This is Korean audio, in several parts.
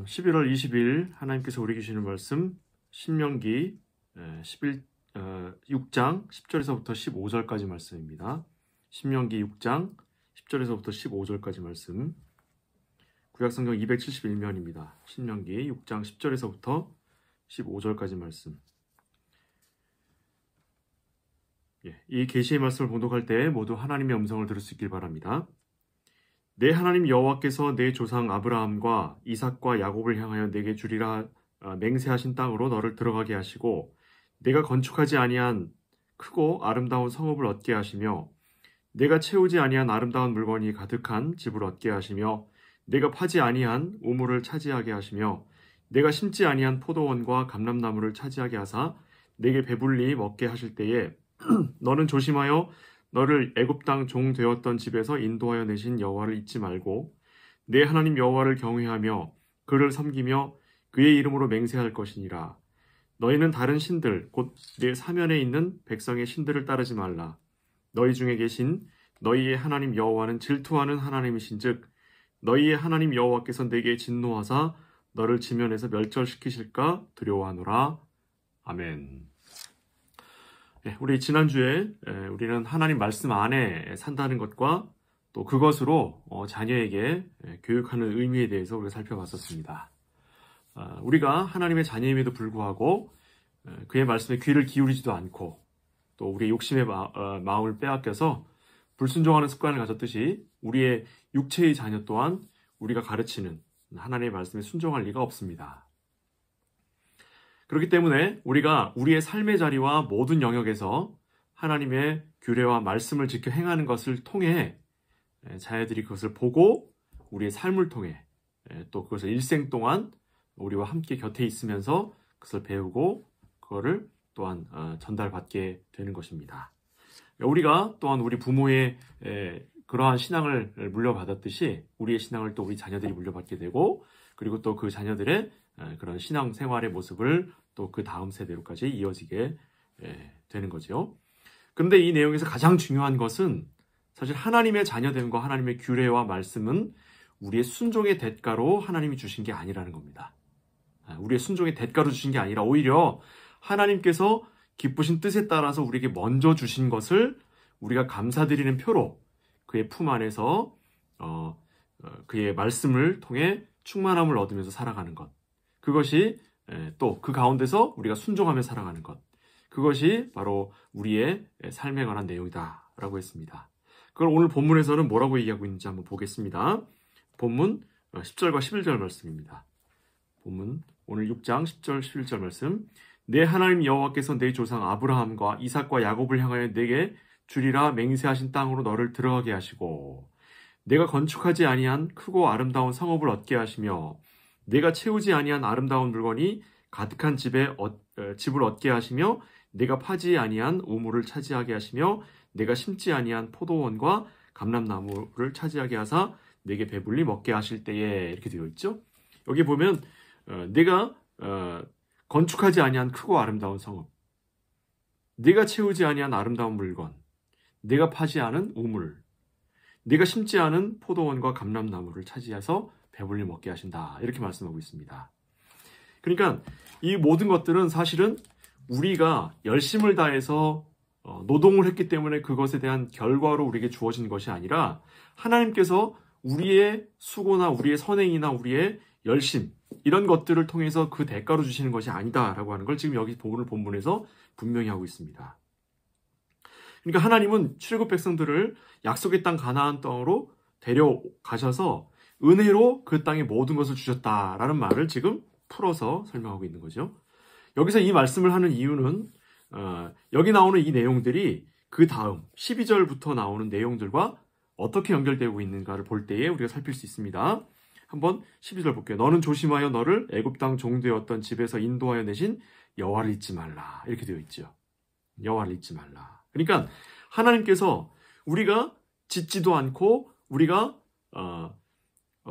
11월 20일 하나님께서 우리에게 주시는 말씀 신명기 6장 10절에서부터 15절까지 말씀입니다. 신명기 6장 10절에서부터 15절까지 말씀, 구약성경 271면입니다. 신명기 6장 10절에서부터 15절까지 말씀. 이 계시의 말씀을 봉독할 때 모두 하나님의 음성을 들을 수 있길 바랍니다. 내 하나님 여호와께서 내 조상 아브라함과 이삭과 야곱을 향하여 내게 주리라 맹세하신 땅으로 너를 들어가게 하시고, 내가 건축하지 아니한 크고 아름다운 성읍을 얻게 하시며, 내가 채우지 아니한 아름다운 물건이 가득한 집을 얻게 하시며, 내가 파지 아니한 우물을 차지하게 하시며, 내가 심지 아니한 포도원과 감람나무를 차지하게 하사 내게 배불리 먹게 하실 때에 너는 조심하여 너를 애굽 땅 종 되었던 집에서 인도하여 내신 여호와를 잊지 말고 내 하나님 여호와를 경외하며 그를 섬기며 그의 이름으로 맹세할 것이니라. 너희는 다른 신들 곧 내 사면에 있는 백성의 신들을 따르지 말라. 너희 중에 계신 너희의 하나님 여호와는 질투하는 하나님이신즉 너희의 하나님 여호와께서 내게 진노하사 너를 지면에서 멸절시키실까 두려워하노라. 아멘. 우리 지난주에 우리는 하나님 말씀 안에 산다는 것과 또 그것으로 자녀에게 교육하는 의미에 대해서 우리가 살펴봤었습니다. 우리가 하나님의 자녀임에도 불구하고 그의 말씀에 귀를 기울이지도 않고 또 우리의 욕심의 마음을 빼앗겨서 불순종하는 습관을 가졌듯이 우리의 육체의 자녀 또한 우리가 가르치는 하나님의 말씀에 순종할 리가 없습니다. 그렇기 때문에 우리가 우리의 삶의 자리와 모든 영역에서 하나님의 규례와 말씀을 지켜 행하는 것을 통해 자녀들이 그것을 보고 우리의 삶을 통해 또 그것을 일생 동안 우리와 함께 곁에 있으면서 그것을 배우고 그거를 또한 전달받게 되는 것입니다. 우리가 또한 우리 부모의 그러한 신앙을 물려받았듯이 우리의 신앙을 또 우리 자녀들이 물려받게 되고, 그리고 또 그 자녀들의 그런 신앙 생활의 모습을 또 그 다음 세대로까지 이어지게 되는 거죠. 그런데 이 내용에서 가장 중요한 것은 사실 하나님의 자녀됨과 하나님의 규례와 말씀은 우리의 순종의 대가로 하나님이 주신 게 아니라는 겁니다. 우리의 순종의 대가로 주신 게 아니라 오히려 하나님께서 기쁘신 뜻에 따라서 우리에게 먼저 주신 것을 우리가 감사드리는 표로 그의 품 안에서 그의 말씀을 통해 충만함을 얻으면서 살아가는 것, 그것이 또 그 가운데서 우리가 순종하며 살아가는 것, 그것이 바로 우리의 삶에 관한 내용이다 라고 했습니다. 그걸 오늘 본문에서는 뭐라고 얘기하고 있는지 한번 보겠습니다. 본문 10절과 11절 말씀입니다. 본문 오늘 6장 10절 11절 말씀. 내 하나님 여호와께서 내 조상 아브라함과 이삭과 야곱을 향하여 내게 주리라 맹세하신 땅으로 너를 들어가게 하시고, 내가 건축하지 아니한 크고 아름다운 성읍을 얻게 하시며, 내가 채우지 아니한 아름다운 물건이 가득한 집을 얻게 하시며, 내가 파지 아니한 우물을 차지하게 하시며, 내가 심지 아니한 포도원과 감람나무를 차지하게 하사 내게 배불리 먹게 하실 때에, 이렇게 되어 있죠. 여기 보면 내가 건축하지 아니한 크고 아름다운 성읍, 내가 채우지 아니한 아름다운 물건, 내가 파지 않은 우물, 내가 심지 않은 포도원과 감람나무를 차지해서 배불리 먹게 하신다, 이렇게 말씀하고 있습니다. 그러니까 이 모든 것들은 사실은 우리가 열심을 다해서 노동을 했기 때문에 그것에 대한 결과로 우리에게 주어진 것이 아니라 하나님께서 우리의 수고나 우리의 선행이나 우리의 열심, 이런 것들을 통해서 그 대가로 주시는 것이 아니다라고 하는 걸 지금 여기 오늘 본문에서 분명히 하고 있습니다. 그러니까 하나님은 출애굽 백성들을 약속의 땅 가나안 땅으로 데려가셔서 은혜로 그 땅의 모든 것을 주셨다라는 말을 지금 풀어서 설명하고 있는 거죠. 여기서 이 말씀을 하는 이유는 여기 나오는 이 내용들이 그 다음 12절부터 나오는 내용들과 어떻게 연결되고 있는가를 볼 때에 우리가 살필 수 있습니다. 한번 12절 볼게요. 너는 조심하여 너를 애굽 땅 종 되었던 집에서 인도하여 내신 여호와를 잊지 말라, 이렇게 되어 있죠. 여호와를 잊지 말라. 그러니까 하나님께서 우리가 짓지도 않고 우리가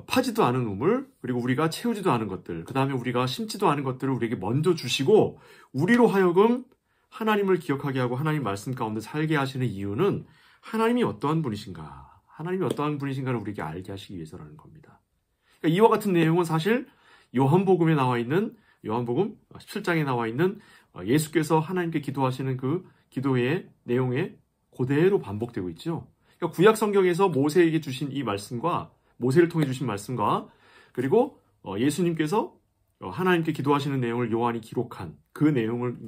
파지도 않은 우물, 그리고 우리가 채우지도 않은 것들, 그 다음에 우리가 심지도 않은 것들을 우리에게 먼저 주시고 우리로 하여금 하나님을 기억하게 하고 하나님 말씀 가운데 살게 하시는 이유는 하나님이 어떠한 분이신가, 하나님이 어떠한 분이신가를 우리에게 알게 하시기 위해서라는 겁니다. 그러니까 이와 같은 내용은 사실 요한복음에 나와 있는 요한복음 17장에 나와 있는 예수께서 하나님께 기도하시는 그 기도의 내용에 그대로 반복되고 있죠. 그러니까 구약 성경에서 모세에게 주신 이 말씀과 모세를 통해 주신 말씀과 그리고 예수님께서 하나님께 기도하시는 내용을 요한이 기록한 그 내용을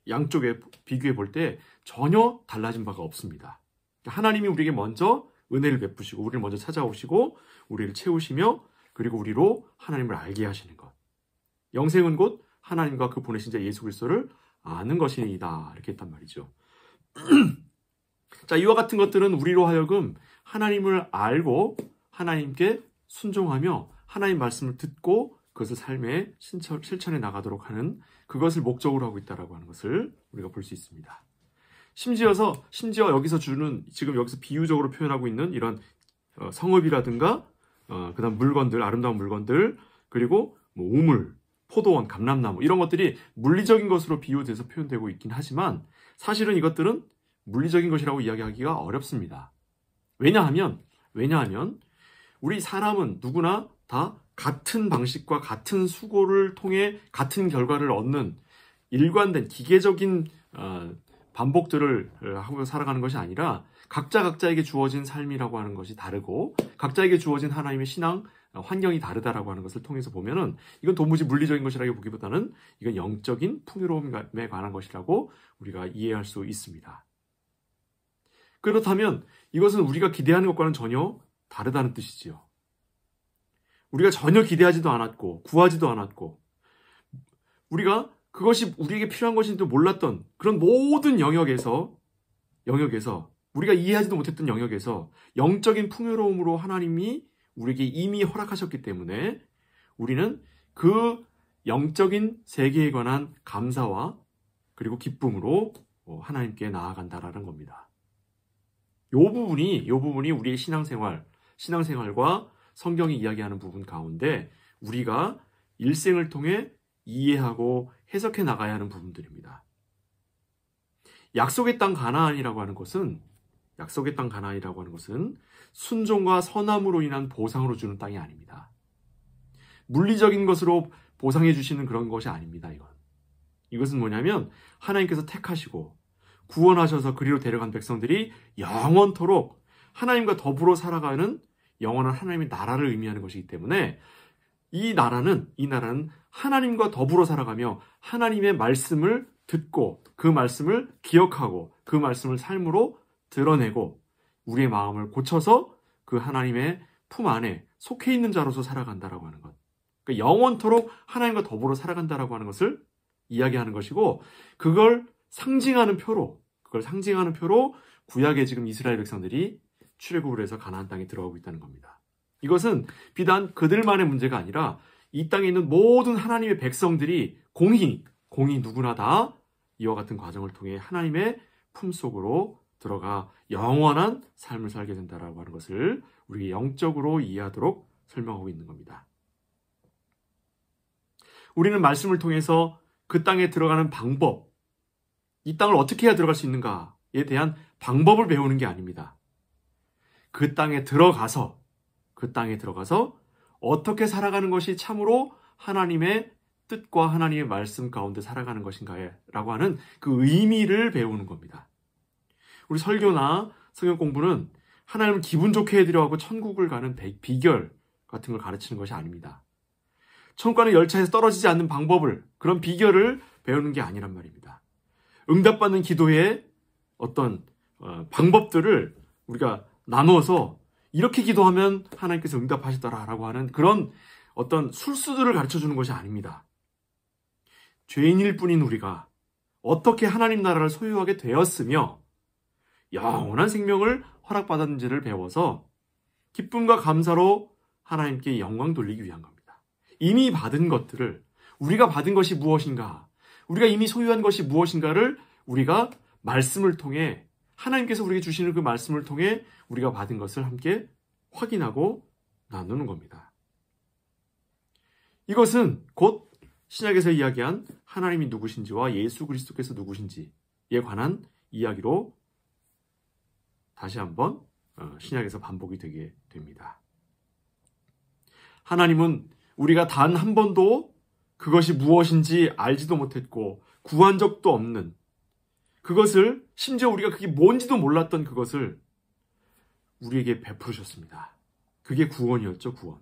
양쪽에 비교해 볼 때 전혀 달라진 바가 없습니다. 하나님이 우리에게 먼저 은혜를 베푸시고 우리를 먼저 찾아오시고 우리를 채우시며 그리고 우리로 하나님을 알게 하시는 것. 영생은 곧 하나님과 그 보내신 자 예수 그리스도를 아는 것이니이다. 이렇게 했단 말이죠. 자, 이와 같은 것들은 우리로 하여금 하나님을 알고 하나님께 순종하며 하나님 말씀을 듣고 그것을 삶에 실천해 나가도록 하는 그것을 목적으로 하고 있다라고 하는 것을 우리가 볼 수 있습니다. 심지어 여기서 주는 지금 여기서 비유적으로 표현하고 있는 이런 성읍이라든가 그다음 물건들, 아름다운 물건들, 그리고 뭐 우물, 포도원, 감람나무 이런 것들이 물리적인 것으로 비유돼서 표현되고 있긴 하지만 사실은 이것들은 물리적인 것이라고 이야기하기가 어렵습니다. 왜냐하면 우리 사람은 누구나 다 같은 방식과 같은 수고를 통해 같은 결과를 얻는 일관된 기계적인 반복들을 하고 살아가는 것이 아니라 각자에게 주어진 삶이라고 하는 것이 다르고 각자에게 주어진 하나님의 신앙 환경이 다르다라고 하는 것을 통해서 보면은 이건 도무지 물리적인 것이라고 보기보다는 이건 영적인 풍요로움에 관한 것이라고 우리가 이해할 수 있습니다. 그렇다면 이것은 우리가 기대하는 것과는 전혀 다르다는 뜻이지요. 우리가 전혀 기대하지도 않았고 구하지도 않았고 우리가 그것이 우리에게 필요한 것인지도 몰랐던 그런 모든 영역에서 우리가 이해하지도 못했던 영역에서 영적인 풍요로움으로 하나님이 우리에게 이미 허락하셨기 때문에 우리는 그 영적인 세계에 관한 감사와 그리고 기쁨으로 하나님께 나아간다라는 겁니다. 이 부분이 우리의 신앙생활과 성경이 이야기하는 부분 가운데 우리가 일생을 통해 이해하고 해석해 나가야 하는 부분들입니다. 약속의 땅 가나안이라고 하는 것은 순종과 선함으로 인한 보상으로 주는 땅이 아닙니다. 물리적인 것으로 보상해 주시는 그런 것이 아닙니다. 이것은 뭐냐면 하나님께서 택하시고 구원하셔서 그리로 데려간 백성들이 영원토록 하나님과 더불어 살아가는 영원한 하나님의 나라를 의미하는 것이기 때문에 이 나라는 하나님과 더불어 살아가며 하나님의 말씀을 듣고 그 말씀을 기억하고 그 말씀을 삶으로 드러내고 우리의 마음을 고쳐서 그 하나님의 품 안에 속해 있는 자로서 살아간다라고 하는 것. 그러니까 영원토록 하나님과 더불어 살아간다라고 하는 것을 이야기하는 것이고 그걸 상징하는 표로 구약에 지금 이스라엘 백성들이 출애굽을 해서 가나안 땅에 들어가고 있다는 겁니다. 이것은 비단 그들만의 문제가 아니라 이 땅에 있는 모든 하나님의 백성들이 공히 누구나 다 이와 같은 과정을 통해 하나님의 품속으로 들어가 영원한 삶을 살게 된다라고 하는 것을 우리가 영적으로 이해하도록 설명하고 있는 겁니다. 우리는 말씀을 통해서 그 땅에 들어가는 방법, 이 땅을 어떻게 해야 들어갈 수 있는가에 대한 방법을 배우는 게 아닙니다. 그 땅에 들어가서 어떻게 살아가는 것이 참으로 하나님의 뜻과 하나님의 말씀 가운데 살아가는 것인가라고 하는 그 의미를 배우는 겁니다. 우리 설교나 성경 공부는 하나님을 기분 좋게 해드려 하고 천국을 가는 비결 같은 걸 가르치는 것이 아닙니다. 천국 가는 열차에서 떨어지지 않는 방법을, 그런 비결을 배우는 게 아니란 말입니다. 응답받는 기도의 어떤 방법들을 우리가 나누어서 이렇게 기도하면 하나님께서 응답하시더라라고 하는 그런 어떤 술수들을 가르쳐주는 것이 아닙니다. 죄인일 뿐인 우리가 어떻게 하나님 나라를 소유하게 되었으며 영원한 생명을 허락받았는지를 배워서 기쁨과 감사로 하나님께 영광 돌리기 위한 겁니다. 이미 받은 것들을, 우리가 받은 것이 무엇인가, 우리가 이미 소유한 것이 무엇인가를 우리가 말씀을 통해, 하나님께서 우리에게 주시는 그 말씀을 통해 우리가 받은 것을 함께 확인하고 나누는 겁니다. 이것은 곧 신약에서 이야기한 하나님이 누구신지와 예수 그리스도께서 누구신지에 관한 이야기로 다시 한번 신약에서 반복이 되게 됩니다. 하나님은 우리가 단 한 번도 그것이 무엇인지 알지도 못했고 구한 적도 없는 그것을, 심지어 우리가 그게 뭔지도 몰랐던 그것을 우리에게 베푸셨습니다. 그게 구원이었죠, 구원.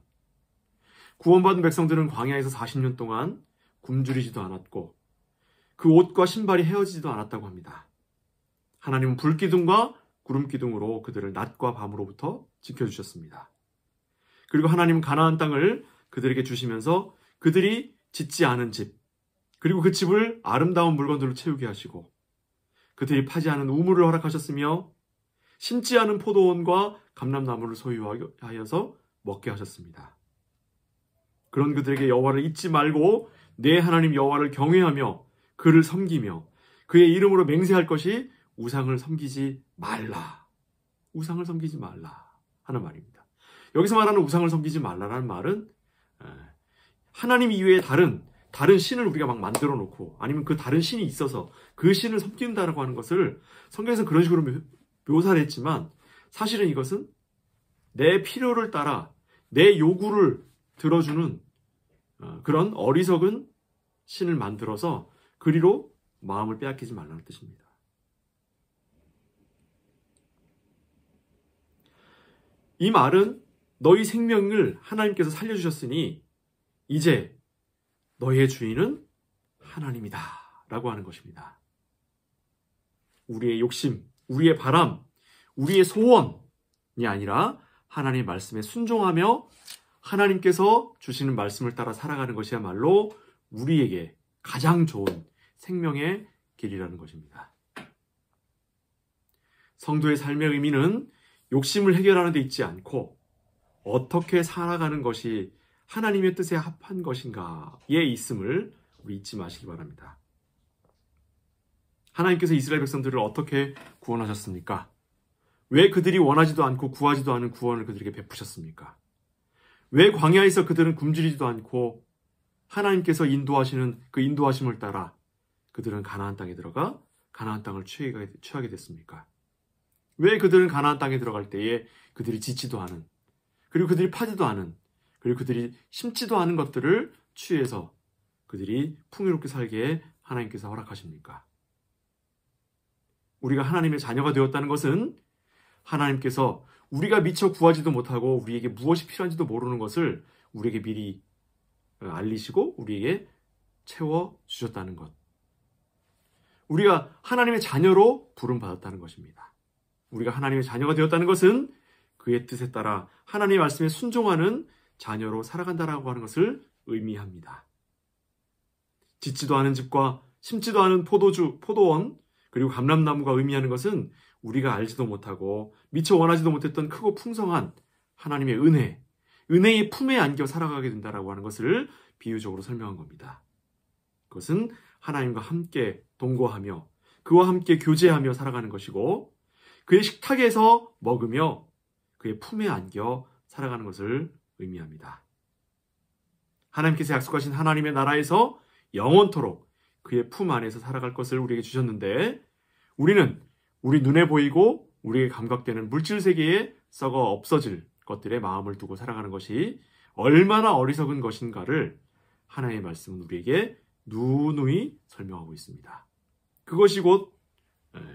구원받은 백성들은 광야에서 40년 동안 굶주리지도 않았고 그 옷과 신발이 헤어지지도 않았다고 합니다. 하나님은 불기둥과 구름기둥으로 그들을 낮과 밤으로부터 지켜주셨습니다. 그리고 하나님은 가나안 땅을 그들에게 주시면서 그들이 짓지 않은 집, 그리고 그 집을 아름다운 물건들로 채우게 하시고 그들이 파지 않은 우물을 허락하셨으며 심지 않은 포도원과 감람나무를 소유하여서 먹게 하셨습니다. 그런 그들에게 여호와를 잊지 말고 내 하나님 여호와를 경외하며 그를 섬기며 그의 이름으로 맹세할 것이 우상을 섬기지 말라. 우상을 섬기지 말라 하는 말입니다. 여기서 말하는 우상을 섬기지 말라라는 말은 하나님 이외에 다른 신을 우리가 막 만들어 놓고 아니면 그 다른 신이 있어서 그 신을 섬긴다라고 하는 것을 성경에서는 그런 식으로 묘사를 했지만 사실은 이것은 내 필요를 따라 내 요구를 들어주는 그런 어리석은 신을 만들어서 그리로 마음을 빼앗기지 말라는 뜻입니다. 이 말은 너희 생명을 하나님께서 살려주셨으니 이제 너희의 주인은 하나님이다 라고 하는 것입니다. 우리의 욕심, 우리의 바람, 우리의 소원이 아니라 하나님의 말씀에 순종하며 하나님께서 주시는 말씀을 따라 살아가는 것이야말로 우리에게 가장 좋은 생명의 길이라는 것입니다. 성도의 삶의 의미는 욕심을 해결하는 데 있지 않고 어떻게 살아가는 것이 하나님의 뜻에 합한 것인가에 있음을 우리 잊지 마시기 바랍니다. 하나님께서 이스라엘 백성들을 어떻게 구원하셨습니까? 왜 그들이 원하지도 않고 구하지도 않은 구원을 그들에게 베푸셨습니까? 왜 광야에서 그들은 굶주리지도 않고 하나님께서 인도하시는 그 인도하심을 따라 그들은 가나안 땅에 들어가 가나안 땅을 취하게 됐습니까? 왜 그들은 가나안 땅에 들어갈 때에 그들이 짓지도 않은, 그리고 그들이 파지도 않은, 그리고 그들이 심지도 않은 것들을 취해서 그들이 풍요롭게 살게 하나님께서 허락하십니까? 우리가 하나님의 자녀가 되었다는 것은 하나님께서 우리가 미처 구하지도 못하고 우리에게 무엇이 필요한지도 모르는 것을 우리에게 미리 알리시고 우리에게 채워주셨다는 것. 우리가 하나님의 자녀로 부름받았다는 것입니다. 우리가 하나님의 자녀가 되었다는 것은 그의 뜻에 따라 하나님의 말씀에 순종하는 자녀로 살아간다라고 하는 것을 의미합니다. 짓지도 않은 집과 심지도 않은 포도원, 그리고 감람나무가 의미하는 것은 우리가 알지도 못하고 미처 원하지도 못했던 크고 풍성한 하나님의 은혜의 품에 안겨 살아가게 된다라고 하는 것을 비유적으로 설명한 겁니다. 그것은 하나님과 함께 동거하며 그와 함께 교제하며 살아가는 것이고 그의 식탁에서 먹으며 그의 품에 안겨 살아가는 것을 의미합니다. 하나님께서 약속하신 하나님의 나라에서 영원토록 그의 품 안에서 살아갈 것을 우리에게 주셨는데 우리는 우리 눈에 보이고 우리에게 감각되는 물질 세계에 썩어 없어질 것들에 마음을 두고 살아가는 것이 얼마나 어리석은 것인가를 하나님의 말씀은 우리에게 누누이 설명하고 있습니다. 그것이 곧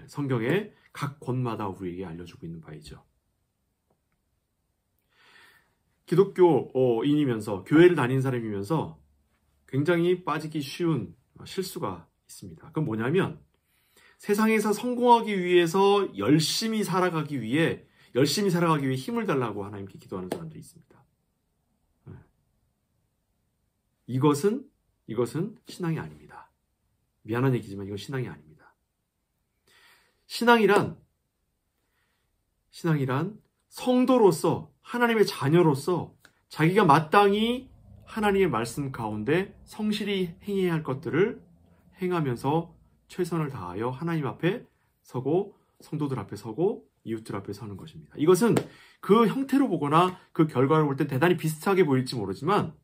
성경의 각 곳마다 우리에게 알려주고 있는 바이죠. 기독교인이면서 교회를 다닌 사람이면서 굉장히 빠지기 쉬운 실수가 있습니다. 그건 뭐냐면 세상에서 성공하기 위해서 열심히 살아가기 위해 힘을 달라고 하나님께 기도하는 사람들이 있습니다. 이것은 신앙이 아닙니다. 미안한 얘기지만 이건 신앙이 아닙니다. 신앙이란 성도로서 하나님의 자녀로서 자기가 마땅히 하나님의 말씀 가운데 성실히 행해야 할 것들을 행하면서 최선을 다하여 하나님 앞에 서고 성도들 앞에 서고 이웃들 앞에 서는 것입니다. 이것은 그 형태로 보거나 그 결과를 볼 때 대단히 비슷하게 보일지 모르지만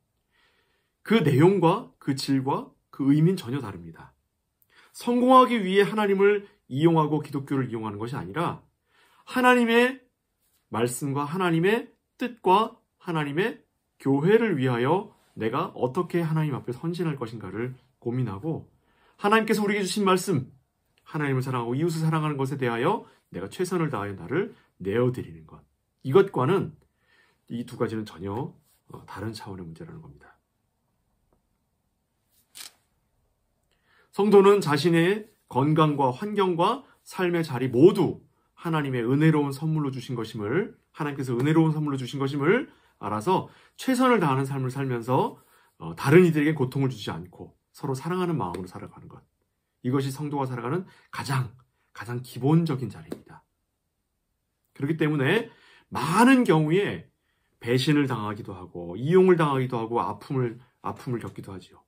그 내용과 그 질과 그 의미는 전혀 다릅니다. 성공하기 위해 하나님을 이용하고 기독교를 이용하는 것이 아니라 하나님의 말씀과 하나님의 뜻과 하나님의 교회를 위하여 내가 어떻게 하나님 앞에 헌신할 것인가를 고민하고 하나님께서 우리에게 주신 말씀, 하나님을 사랑하고 이웃을 사랑하는 것에 대하여 내가 최선을 다하여 나를 내어드리는 것. 이것과는 이 두 가지는 전혀 다른 차원의 문제라는 겁니다. 성도는 자신의 건강과 환경과 삶의 자리 모두 하나님의 은혜로운 선물로 주신 것임을, 하나님께서 은혜로운 선물로 주신 것임을 알아서 최선을 다하는 삶을 살면서 다른 이들에게 고통을 주지 않고 서로 사랑하는 마음으로 살아가는 것. 이것이 성도가 살아가는 가장 기본적인 자리입니다. 그렇기 때문에 많은 경우에 배신을 당하기도 하고 이용을 당하기도 하고 아픔을 겪기도 하지요.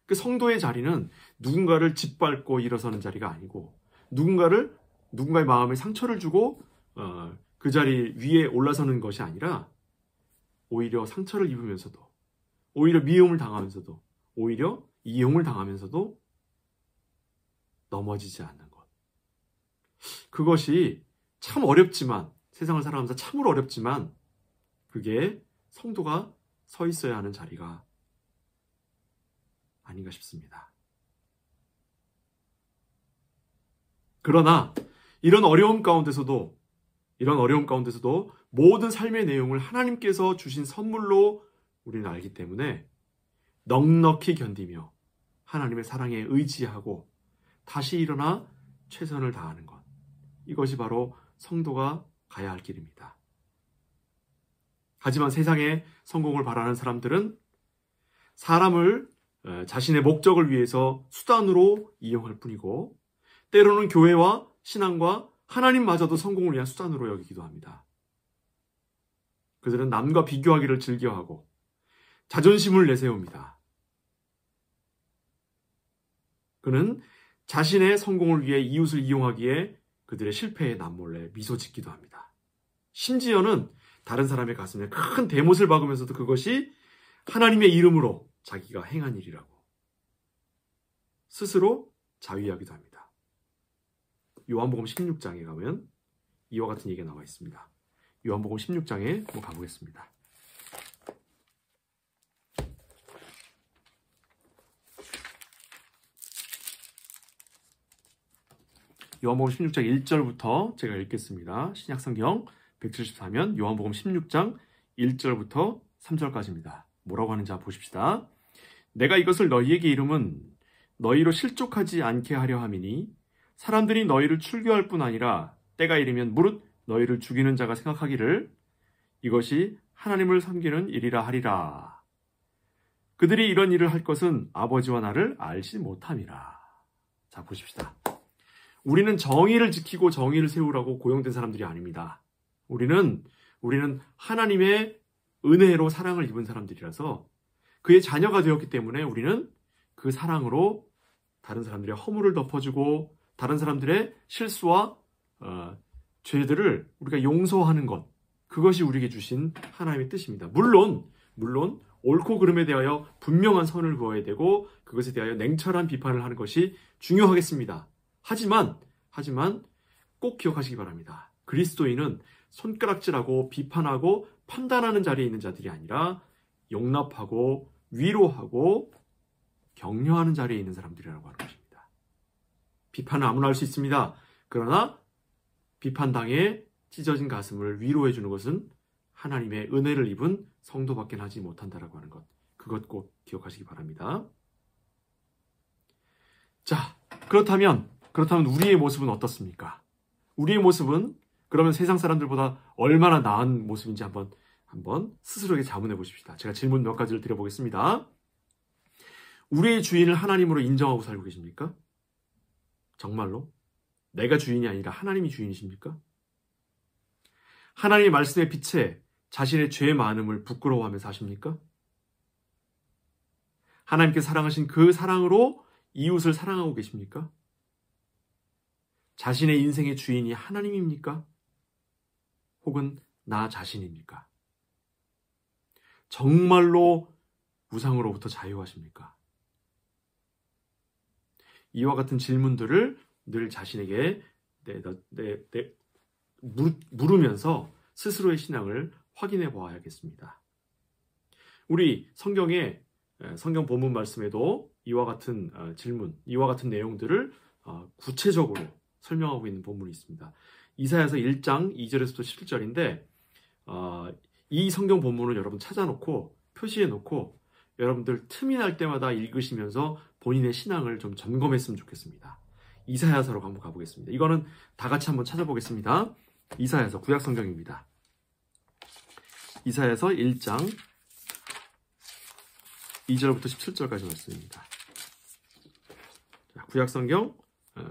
그 성도의 자리는 누군가를 짓밟고 일어서는 자리가 아니고 누군가의 마음에 상처를 주고 그 자리 위에 올라서는 것이 아니라 오히려 상처를 입으면서도, 오히려 미움을 당하면서도, 오히려 이용을 당하면서도 넘어지지 않는 것. 그것이 참 어렵지만, 세상을 살아가면서 참으로 어렵지만 그게 성도가 서 있어야 하는 자리가 아닌가 싶습니다. 그러나 이런 어려움 가운데서도 모든 삶의 내용을 하나님께서 주신 선물로 우리는 알기 때문에 넉넉히 견디며 하나님의 사랑에 의지하고 다시 일어나 최선을 다하는 것. 이것이 바로 성도가 가야 할 길입니다. 하지만 세상에 성공을 바라는 사람들은 사람을 자신의 목적을 위해서 수단으로 이용할 뿐이고 때로는 교회와 신앙과 하나님마저도 성공을 위한 수단으로 여기기도 합니다. 그들은 남과 비교하기를 즐겨하고 자존심을 내세웁니다. 그는 자신의 성공을 위해 이웃을 이용하기에 그들의 실패에 남몰래 미소 짓기도 합니다. 심지어는 다른 사람의 가슴에 큰 대못을 박으면서도 그것이 하나님의 이름으로 자기가 행한 일이라고 스스로 자위하기도 합니다. 요한복음 16장에 가면 이와 같은 얘기가 나와 있습니다. 요한복음 16장에 한번 가보겠습니다. 요한복음 16장 1절부터 제가 읽겠습니다. 신약성경 174면 요한복음 16장 1절부터 3절까지입니다. 뭐라고 하는지 한번 보십시다. 내가 이것을 너희에게 이름은 너희로 실족하지 않게 하려 함이니 사람들이 너희를 출교할 뿐 아니라 때가 이르면 무릇 너희를 죽이는 자가 생각하기를 이것이 하나님을 섬기는 일이라 하리라. 그들이 이런 일을 할 것은 아버지와 나를 알지 못함이라. 자, 보십시다. 우리는 정의를 지키고 정의를 세우라고 고용된 사람들이 아닙니다. 우리는 하나님의 은혜로 사랑을 입은 사람들이라서 그의 자녀가 되었기 때문에 우리는 그 사랑으로 다른 사람들의 허물을 덮어주고 다른 사람들의 실수와 죄들을 우리가 용서하는 것, 그것이 우리에게 주신 하나님의 뜻입니다. 물론 옳고 그름에 대하여 분명한 선을 그어야 되고 그것에 대하여 냉철한 비판을 하는 것이 중요하겠습니다. 하지만 꼭 기억하시기 바랍니다. 그리스도인은 손가락질하고 비판하고 판단하는 자리에 있는 자들이 아니라 용납하고 위로하고 격려하는 자리에 있는 사람들이라고 하는 것입니다. 비판은 아무나 할 수 있습니다. 그러나 비판당해 찢어진 가슴을 위로해 주는 것은 하나님의 은혜를 입은 성도밖에 하지 못한다라고 하는 것. 그것 꼭 기억하시기 바랍니다. 자, 그렇다면 우리의 모습은 어떻습니까? 우리의 모습은 그러면 세상 사람들보다 얼마나 나은 모습인지 한번 스스로에게 자문해 보십시다. 제가 질문 몇 가지를 드려보겠습니다. 우리의 주인을 하나님으로 인정하고 살고 계십니까? 정말로? 내가 주인이 아니라 하나님이 주인이십니까? 하나님의 말씀의 빛에 자신의 죄 많음을 부끄러워하며 사십니까? 하나님께 사랑하신 그 사랑으로 이웃을 사랑하고 계십니까? 자신의 인생의 주인이 하나님입니까? 혹은 나 자신입니까? 정말로 우상으로부터 자유하십니까? 이와 같은 질문들을 늘 자신에게 물으면서 스스로의 신앙을 확인해 보아야겠습니다. 우리 성경에 성경 본문 말씀에도 이와 같은 질문, 이와 같은 내용들을 구체적으로 설명하고 있는 본문이 있습니다. 이사야서 1장 2절에서부터 17절인데 이 성경 본문을 여러분 찾아놓고 표시해 놓고 여러분들 틈이 날 때마다 읽으시면서 본인의 신앙을 좀 점검했으면 좋겠습니다. 이사야서로 한번 가보겠습니다. 이거는 다 같이 한번 찾아보겠습니다. 이사야서 구약 성경입니다. 이사야서 1장 2절부터 17절까지 말씀입니다. 구약 성경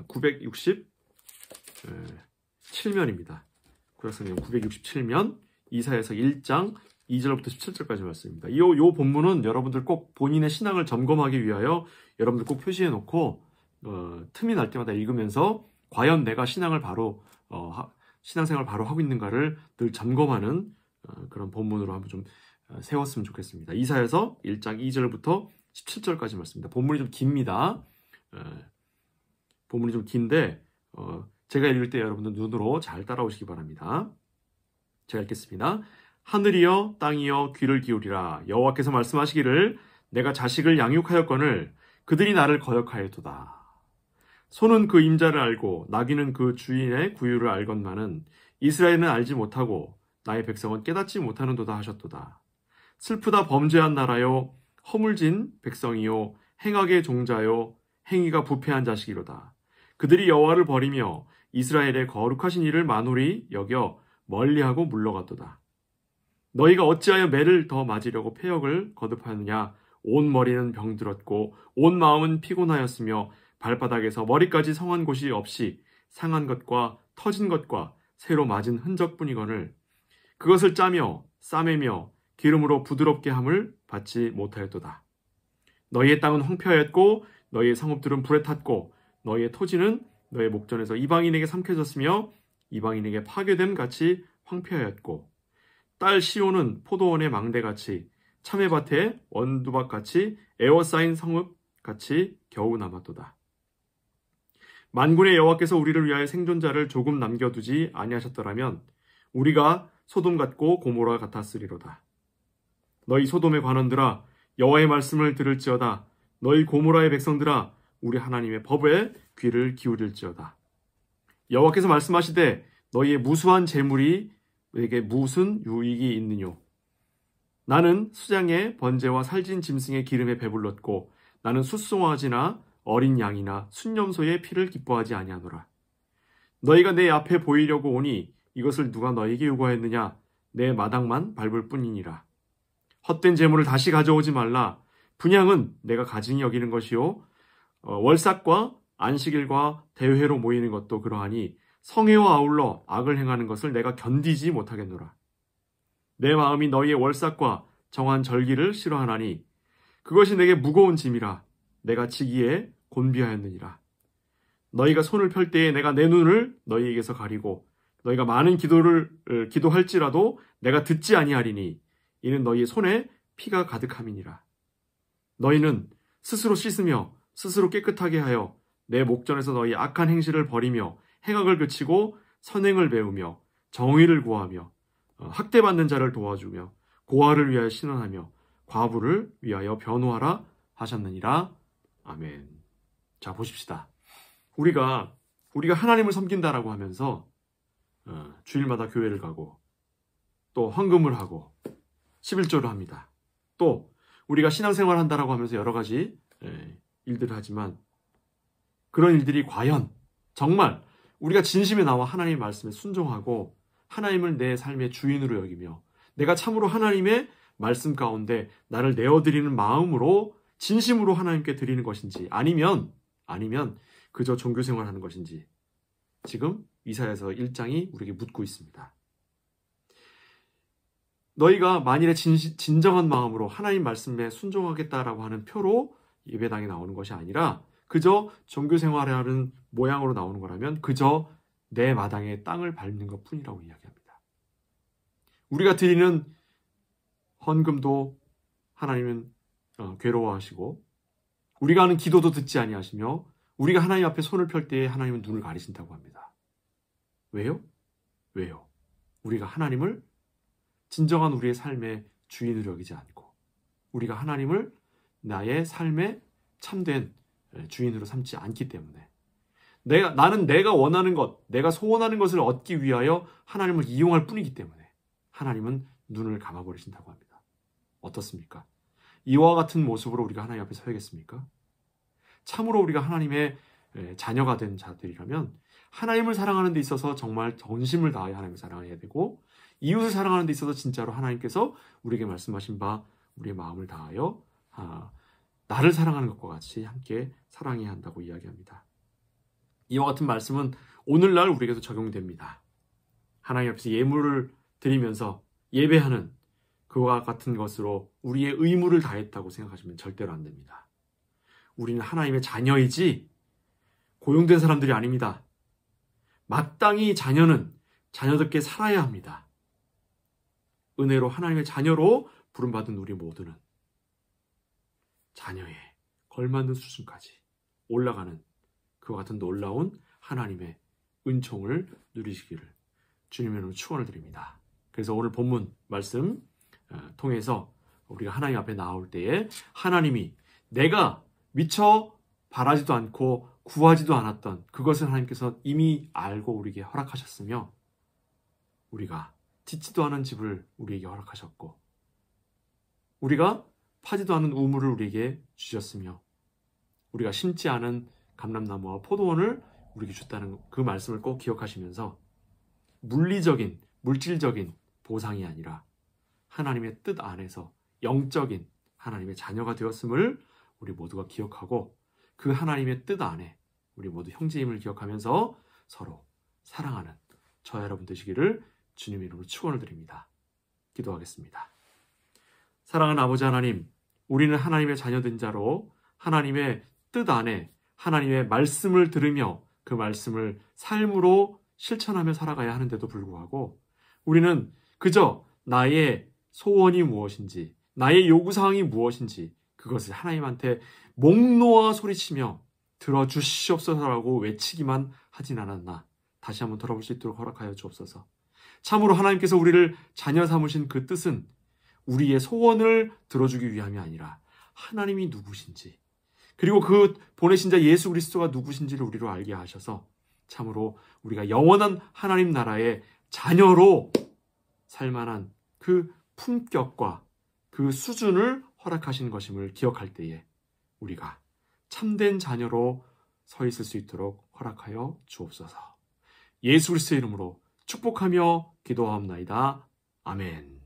967면입니다. 구약 성경 967면 이사야서 1장 2절부터 17절까지 말씀입니다. 이 본문은 여러분들 꼭 본인의 신앙을 점검하기 위하여 여러분들 꼭 표시해 놓고 틈이 날 때마다 읽으면서 과연 내가 신앙생활 바로 하고 있는가를 늘 점검하는 그런 본문으로 한번 좀 세웠으면 좋겠습니다. 이사야서 1장 2절부터 17절까지 말씀입니다. 본문이 좀 깁니다. 본문이 좀 긴데 제가 읽을 때 여러분들 눈으로 잘 따라오시기 바랍니다. 제가 읽겠습니다. 하늘이여 땅이여 귀를 기울이라. 여호와께서 말씀하시기를 내가 자식을 양육하였거늘 그들이 나를 거역하였도다. 소는 그 임자를 알고 나귀는 그 주인의 구유를 알건만은 이스라엘은 알지 못하고 나의 백성은 깨닫지 못하는도다 하셨도다. 슬프다 범죄한 나라요 허물진 백성이요 행악의 종자요 행위가 부패한 자식이로다. 그들이 여호와를 버리며 이스라엘의 거룩하신 이를 만홀히 여겨 멀리하고 물러갔도다. 너희가 어찌하여 매를 더 맞으려고 패역을 거듭하느냐. 온 머리는 병들었고 온 마음은 피곤하였으며 발바닥에서 머리까지 성한 곳이 없이 상한 것과 터진 것과 새로 맞은 흔적뿐이거늘 그것을 짜며 싸매며 기름으로 부드럽게 함을 받지 못하였도다. 너희의 땅은 황폐하였고 너희의 성읍들은 불에 탔고 너희의 토지는 너희 목전에서 이방인에게 삼켜졌으며 이방인에게 파괴됨 같이 황폐하였고 딸 시온은 포도원의 망대같이 참외밭에 원두박같이 에워싸인 성읍같이 겨우 남았도다. 만군의 여호와께서 우리를 위하여 생존자를 조금 남겨두지 아니하셨더라면 우리가 소돔 같고 고모라 같았으리로다. 너희 소돔의 관원들아 여호와의 말씀을 들을지어다. 너희 고모라의 백성들아 우리 하나님의 법에 귀를 기울일지어다. 여호와께서 말씀하시되 너희의 무수한 재물이 내게 무슨 유익이 있느뇨. 나는 수장의 번제와 살진 짐승의 기름에 배불렀고 나는 숫송아지나 어린 양이나 순념소의 피를 기뻐하지 아니하노라. 너희가 내 앞에 보이려고 오니 이것을 누가 너희에게 요구하였느냐. 내 마당만 밟을 뿐이니라. 헛된 재물을 다시 가져오지 말라. 분향은 내가 가증히 여기는 것이요 월삭과 안식일과 대회로 모이는 것도 그러하니 성회와 아울러 악을 행하는 것을 내가 견디지 못하겠노라. 내 마음이 너희의 월삭과 정한 절기를 싫어하나니 그것이 내게 무거운 짐이라. 내가 지기에 곤비하였느니라. 너희가 손을 펼 때에 내가 내 눈을 너희에게서 가리고 너희가 많은 기도할지라도 내가 듣지 아니하리니 이는 너희의 손에 피가 가득함이니라. 너희는 스스로 씻으며 스스로 깨끗하게 하여 내 목전에서 너희 악한 행실을 버리며 행악을 그치고 선행을 배우며 정의를 구하며 학대받는 자를 도와주며 고아를 위하여 신원하며 과부를 위하여 변호하라 하셨느니라. 아멘. 자, 보십시다. 우리가 하나님을 섬긴다라고 하면서 주일마다 교회를 가고 또 헌금을 하고 11조를 합니다. 또 우리가 신앙생활을 한다라고 하면서 여러 가지 일들을 하지만 그런 일들이 과연 정말 우리가 진심에 나와 하나님의 말씀에 순종하고 하나님을 내 삶의 주인으로 여기며 내가 참으로 하나님의 말씀 가운데 나를 내어드리는 마음으로 진심으로 하나님께 드리는 것인지 아니면 그저 종교생활하는 것인지 지금 이사야서 1장이 우리에게 묻고 있습니다. 너희가 만일에 진정한 마음으로 하나님 말씀에 순종하겠다라고 하는 표로 예배당에 나오는 것이 아니라 그저 종교생활하는 모양으로 나오는 거라면 그저 내 마당에 땅을 밟는 것뿐이라고 이야기합니다. 우리가 드리는 헌금도 하나님은 괴로워하시고 우리가 하는 기도도 듣지 아니하시며 우리가 하나님 앞에 손을 펼 때에 하나님은 눈을 가리신다고 합니다. 왜요? 우리가 하나님을 진정한 우리의 삶의 주인으로 여기지 않고 우리가 하나님을 나의 삶의 참된 주인으로 삼지 않기 때문에 나는 내가 원하는 것, 내가 소원하는 것을 얻기 위하여 하나님을 이용할 뿐이기 때문에 하나님은 눈을 감아버리신다고 합니다. 어떻습니까? 이와 같은 모습으로 우리가 하나님 앞에 서야겠습니까? 참으로 우리가 하나님의 자녀가 된 자들이라면 하나님을 사랑하는 데 있어서 정말 전심을 다하여 하나님을 사랑해야 되고 이웃을 사랑하는 데 있어서 진짜로 하나님께서 우리에게 말씀하신 바 우리의 마음을 다하여 나를 사랑하는 것과 같이 함께 사랑해야 한다고 이야기합니다. 이와 같은 말씀은 오늘날 우리에게도 적용이 됩니다. 하나님 앞에서 예물을 드리면서 예배하는 그와 같은 것으로 우리의 의무를 다했다고 생각하시면 절대로 안 됩니다. 우리는 하나님의 자녀이지 고용된 사람들이 아닙니다. 마땅히 자녀는 자녀답게 살아야 합니다. 은혜로 하나님의 자녀로 부름받은 우리 모두는 자녀에 걸맞는 수준까지 올라가는 그와 같은 놀라운 하나님의 은총을 누리시기를 주님의 이름으로 축원을 드립니다. 그래서 오늘 본문 말씀 통해서 우리가 하나님 앞에 나올 때에 하나님이 내가 미처 바라지도 않고 구하지도 않았던 그것을 하나님께서 이미 알고 우리에게 허락하셨으며 우리가 짓지도 않은 집을 우리에게 허락하셨고 우리가 파지도 않은 우물을 우리에게 주셨으며 우리가 심지 않은 감람나무와 포도원을 우리에게 줬다는 그 말씀을 꼭 기억하시면서 물리적인, 물질적인 보상이 아니라 하나님의 뜻 안에서 영적인 하나님의 자녀가 되었음을 우리 모두가 기억하고 그 하나님의 뜻 안에 우리 모두 형제임을 기억하면서 서로 사랑하는 저와 여러분 되시기를 주님의 이름으로 축원을 드립니다. 기도하겠습니다. 사랑하는 아버지 하나님, 우리는 하나님의 자녀된 자로 하나님의 뜻 안에 하나님의 말씀을 들으며 그 말씀을 삶으로 실천하며 살아가야 하는데도 불구하고 우리는 그저 나의 소원이 무엇인지 나의 요구사항이 무엇인지 그것을 하나님한테 목 놓아 소리치며 들어주시옵소서라고 외치기만 하진 않았나 다시 한번 돌아볼 수 있도록 허락하여 주옵소서. 참으로 하나님께서 우리를 자녀 삼으신 그 뜻은 우리의 소원을 들어주기 위함이 아니라 하나님이 누구신지 그리고 그 보내신 자 예수 그리스도가 누구신지를 우리로 알게 하셔서 참으로 우리가 영원한 하나님 나라의 자녀로 살만한 그 품격과 그 수준을 허락하시는 것임을 기억할 때에 우리가 참된 자녀로 서 있을 수 있도록 허락하여 주옵소서. 예수 그리스도의 이름으로 축복하며 기도하옵나이다. 아멘.